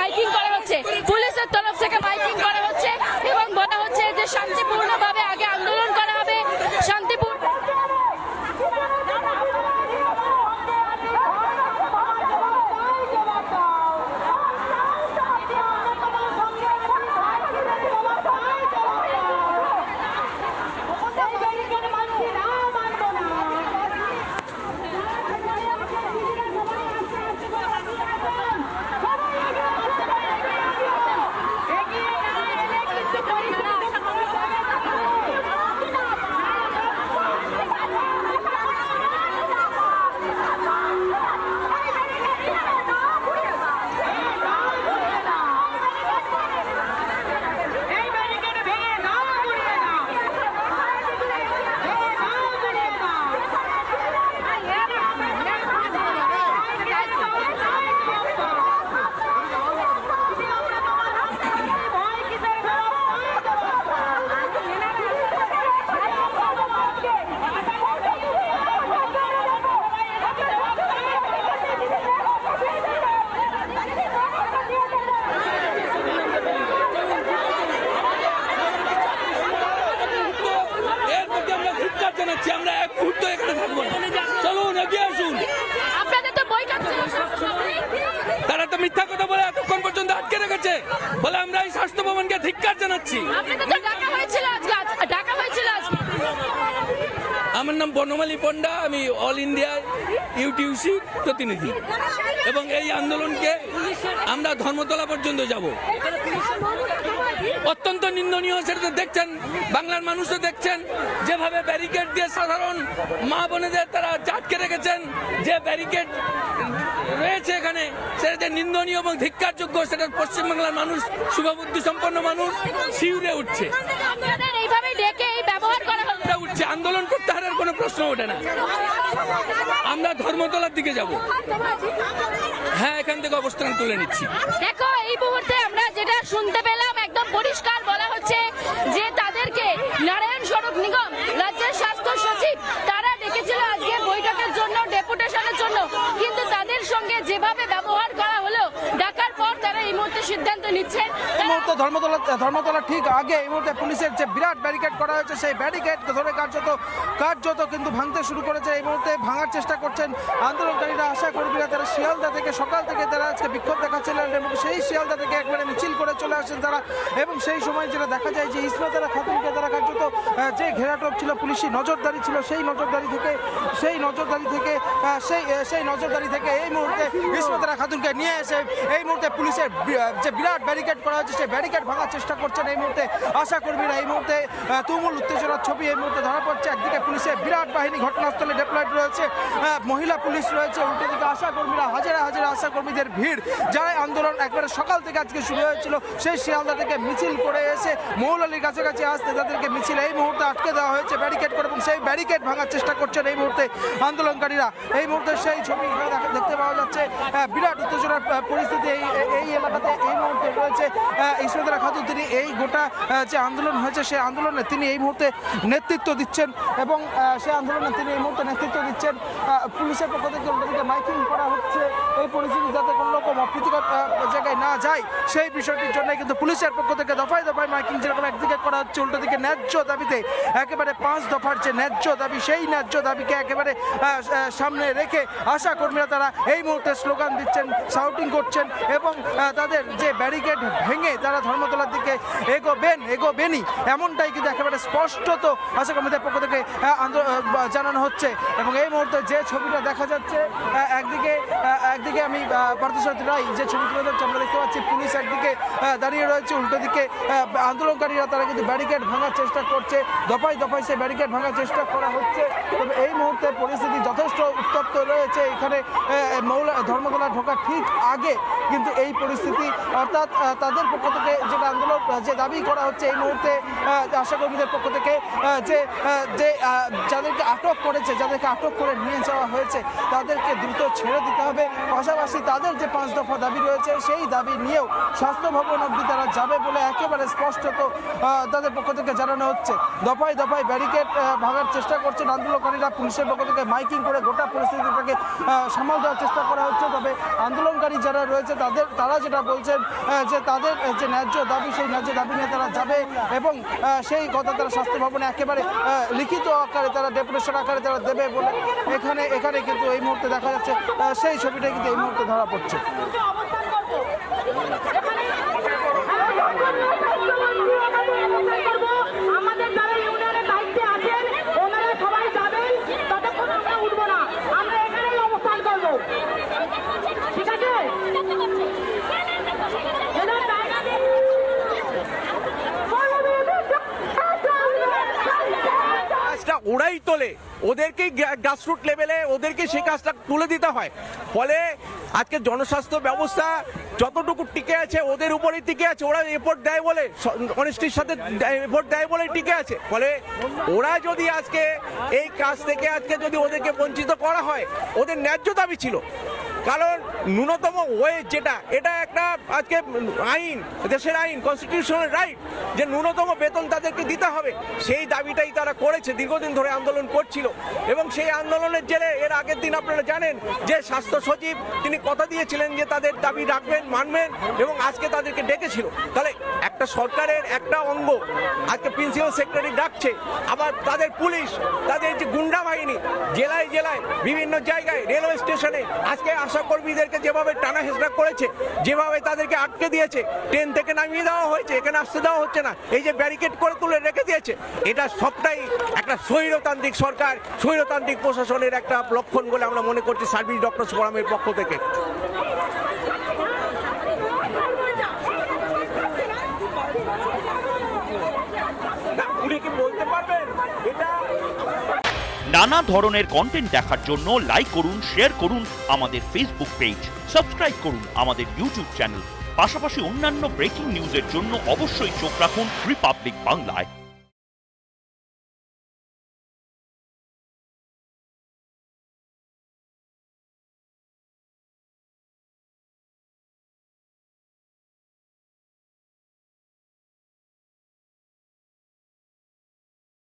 Miking করা হচ্ছে, পুলিশের তরফ থেকে মাইকিং করা হচ্ছে এবং বলা হচ্ছে যে শান্তিপূর্ণভাবে আগে আন্দোলন করা হবে। শান্তিপূর্ণ আমরা এক মুহূর্ত এখানে থাকবো না। চলুন এগিয়ে আসুন। আপনাদের তো বৈঠক তারা তো মিথ্যা কথা বলে এতক্ষণ পর্যন্ত আটকে রেখেছে বলে আমরা এই স্বাস্থ্য ভবনকে ধিক্কার জানাচ্ছি। আপনাদের তো ডাকা হয়েছিল আজকে, ডাকা হয়েছিল আজকে। আমার নাম বনমালী পণ্ডা, আমি অল ইন্ডিয়া ইউটিউসি প্রতিনিধি এবং এই আন্দোলনকে আমরা ধর্মতলা পর্যন্ত যাব। অত্যন্ত নিন্দনীয়, সেটা দেখছেন, বাংলার মানুষও দেখছেন যেভাবে ব্যারিকেড দিয়ে সাধারণ মা বোনেদের তারা আটকে রেখেছেন, যে ব্যারিকেড রয়েছে এখানে সেটা যে নিন্দনীয় এবং ধিক্কারযোগ্য, সেটা পশ্চিমবাংলার মানুষ, শুভবুদ্ধি সম্পন্ন মানুষ শিউরে উঠছে। আপনাদের এইভাবে ডেকে এই ব্যবহার করা হলো উঠছে, আন্দোলন প্রত্যাহারের কোনো প্রশ্ন ওঠে না। আমরা ধর্মতলার দিকে যাব। হ্যাঁ, এখান থেকে অবস্থান তুলে নিচ্ছি। দেখো এই মুহূর্তে আমরা যেটা শুনতে পেলাম একদম পরিষ্কার বলা হচ্ছে যে তাদেরকে নারায়ণ সড়ক নিগম রাজ্যের স্বাস্থ্য সচিব তারা ডেকেছিল আজকে বৈঠকের জন্য, ডেপুটেশনের জন্য, কিন্তু তাদের সঙ্গে যেভাবে ব্যবহার করা হলো ডাকার পর তারা এই মুহূর্তে সিদ্ধান্ত নিচ্ছেন। এই মুহূর্তে ধর্মতলা ঠিক আগে এই মুহূর্তে পুলিশের যে বিরাট ব্যারিকেড করা হয়েছে সেই ব্যারিকেড ধরে কার্যত কিন্তু ভাঙতে শুরু করেছে। এই মুহূর্তে ভাঙার চেষ্টা করছেন আন্দোলনকারীরা, আশা কর্মীরা। তারা শিয়ালদা থেকে সকাল থেকে তারা আজকে বিক্ষোভ দেখাচ্ছিলেন এবং সেই শিয়ালদা থেকে একবারে মিছিল করে চলে আসেন তারা। এবং সেই সময় যেটা দেখা যায় যে ইসমাতারা খাতুনকে তারা কার্যত যে ঘেরাটোপ ছিল, পুলিশি নজরদারি ছিল, সেই নজরদারি থেকে এই মুহূর্তে ইসমাতারা খাতুনকে নিয়ে এসে এই মুহূর্তে পুলিশের যে বিরাট ব্যারিকেড করা হয়েছে সেই ব্যারিকেড ভাঙার চেষ্টা করছেন এই মুহূর্তে আশা কর্মীরা। এই মুহূর্তে তুমুল উত্তেজনার ছবি এই মুহূর্তে ধরা পড়ছে। একদিকে পুলিশের বিরাট বাহিনী ঘটনাস্থলে ডেপ্লয়েড রয়েছে, মহিলা পুলিশ রয়েছে, উল্টো দিকে আশা কর্মীরা, হাজারে হাজারে আশা কর্মীদের ভিড়। যারা আন্দোলন একবারে সকাল থেকে আজকে শুরু হয়েছিল সেই শিয়ালদা থেকে মিছিল করে এসে মৌলালির কাছাকাছি আসতে তাদেরকে মিছিল এই মুহূর্তে আটকে দেওয়া হয়েছে ব্যারিকেড করে এবং সেই ব্যারিকেড ভাঙার চেষ্টা করছেন এই মুহূর্তে আন্দোলনকারীরা। এই মুহূর্তে সেই ছবি দেখতে পাওয়া যাচ্ছে। বিরাট উত্তেজনার পরিস্থিতি এই এলাকাতে এই মুহূর্তে রয়েছে। ইসমাতারা খাতুন তিনি এই গোটা যে আন্দোলন হয়েছে সেই আন্দোলনে তিনি এই মুহূর্তে নেতৃত্ব দিচ্ছেন এবং সেই আন্দোলনে তিনি এই মুহূর্তে নেতৃত্ব দিচ্ছেন। পুলিশের পক্ষ থেকে মাইকিং করা হচ্ছে এই পরিস্থিতি যাতে কোনো রকম অপ্রীতিকর জায়গায় না যায় সেই বিষয়টির জন্য কিন্তু পুলিশের পক্ষ থেকে দফায় দফায় মাইকিং যেরকম একদিকে করা হচ্ছে, উল্টো দিকে ন্যায্য দাবিতে একেবারে 5 দফার যে ন্যায্য দাবি সেই ন্যায্য দাবিকে একেবারে সামনে রেখে আশা কর্মীরা তারা এই মুহূর্তে স্লোগান দিচ্ছেন, শাউটিং করছেন এবং তাদের যে ব্যারিকেড ভেঙে তারা ধর্মতলার দিকে এগোবেনই এমনটাই কিন্তু একেবারে স্পষ্টত আশা কর্মীদের পক্ষ থেকে জানানো হচ্ছে। এবং এই মুহূর্তে যে ছবিটা দেখা যাচ্ছে, একদিকে আমি পার্থসারথী রায় যে ছবি তুলে ধরছি, আমরা দেখতে পাচ্ছি পুলিশ একদিকে দাঁড়িয়ে রয়েছে, উল্টো দিকে আন্দোলনকারীরা তারা কিন্তু ব্যারিকেড ভাঙার চেষ্টা করছে, দফায় দফায় সেই ব্যারিকেড ভাঙার চেষ্টা করা হচ্ছে। তবে এই মুহূর্তে পরিস্থিতি যথেষ্ট উত্তপ্ত রয়েছে এখানে ধর্মতলা ঢোকার ঠিক আগে কিন্তু এই পরিস্থিতি, অর্থাৎ তাদের পক্ষ থেকে যেটা আন্দোলন যে দাবি করা হচ্ছে এই মুহূর্তে আশাকর্মীদের পক্ষ থেকে যে যাদেরকে আটক করে নিয়ে যাওয়া হয়েছে তাদেরকে দ্রুত ছেড়ে দিতে হবে পাশাপাশি তাদের যে 5 দফা দাবি রয়েছে সেই দাবি নিয়েও স্বাস্থ্য ভবন অবধি তারা যাবে বলে একেবারে স্পষ্টত তাদের পক্ষ থেকে জানানো হচ্ছে। দফায় দফায় ব্যারিকেড ভাঙার চেষ্টা করছেন আন্দোলনকারীরা, পুলিশের পক্ষ থেকে মাইকিং করে গোটা পরিস্থিতিটাকে সামাল দেওয়ার চেষ্টা করা হচ্ছে। তবে আন্দোলনকারী যারা রয়েছে তারা যেটা বলছেন যে তাদের যে ন্যায্য দাবি সেই ন্যায্য দাবি নিয়ে তারা যাবে এবং সেই কথা তারা স্বাস্থ্য ভবনে একেবারে লিখিত আকারে তারা ডেপুটেশন আকারে তারা দেবে বলে এখানে কিন্তু এই মুহূর্তে দেখা যাচ্ছে সেই ছবিটা কিন্তু এই মুহূর্তে ধরা পড়ছে। আমাদের যারা ইউনিয়নের দায়িত্বে আছেন ওনারা সবাই যাবেন, ততক্ষণ আমরা উঠবো না, আমরা এখানেই অবস্থান করবো, ঠিক আছে? এনার জায়গা দিন। কাজটা ওরাই তোলে, ওদেরকেই গ্রাসরুট লেভেলে ওদেরকে সেই কাজটা তুলে দিতে হয়। ফলে আজকে জনস্বাস্থ্য ব্যবস্থা যতটুকু টিকে আছে ওদের উপরেই টিকে আছে, ওরা রিপোর্ট দেয় বলে, অনেস্টির সাথে রিপোর্ট দেয় বলে টিকে আছে। ফলে ওরা যদি আজকে এই কাজ থেকে আজকে যদি ওদেরকে বঞ্চিত করা হয়, ওদের ন্যায্য দাবি ছিল, কারণ ন্যূনতম ওয়েজ যেটা, এটা একটা আজকে আইন, দেশের আইন, কনস্টিটিউশনাল রাইট যে ন্যূনতম বেতন তাদেরকে দিতে হবে, সেই দাবিটাই তারা করেছে, দীর্ঘদিন ধরে আন্দোলন করছিল। এবং সেই আন্দোলনের জেরে এর আগের দিন আপনারা জানেন যে স্বাস্থ্য সচিব তিনি কথা দিয়েছিলেন যে তাদের দাবি রাখবেন, মানবেন, এবং আজকে তাদেরকে ডেকেছিল। তাহলে একটা সরকারের একটা অঙ্গ আজকে প্রিন্সিপাল সেক্রেটারি ডাকছে, আবার তাদের পুলিশ, তাদের যে গুন্ডা বাহিনী জেলায় জেলায় বিভিন্ন জায়গায় রেলওয়ে স্টেশনে আজকে আশা কর্মীদেরকে যেভাবে টানা হেঁচড়া করেছে, যেভাবে তাদেরকে আটকে দিয়েছে, ট্রেন থেকে নামিয়ে দেওয়া হয়েছে, এখানে আসতে দেওয়া হচ্ছে না, এই যে ব্যারিকেড করে তুলে রেখে দিয়েছে, এটা সবটাই একটা স্বৈরতান্ত্রিক সরকার, স্বৈরতান্ত্রিক প্রশাসনের একটা লক্ষণ বলে আমরা মনে করছি সার্ভিস ডক্টরস ফোরামের পক্ষ থেকে। উনি কি বলতে পারবেন এটা? নানা ধরনের কন্টেন্ট দেখার জন্য লাইক করুন, শেয়ার করুন আমাদের ফেসবুক পেজ, সাবস্ক্রাইব করুন আমাদের ইউটিউব চ্যানেল। পাশাপাশি অন্যান্য ব্রেকিং নিউজের জন্য অবশ্যই চোখ রাখুন রিপাবলিক বাংলায়।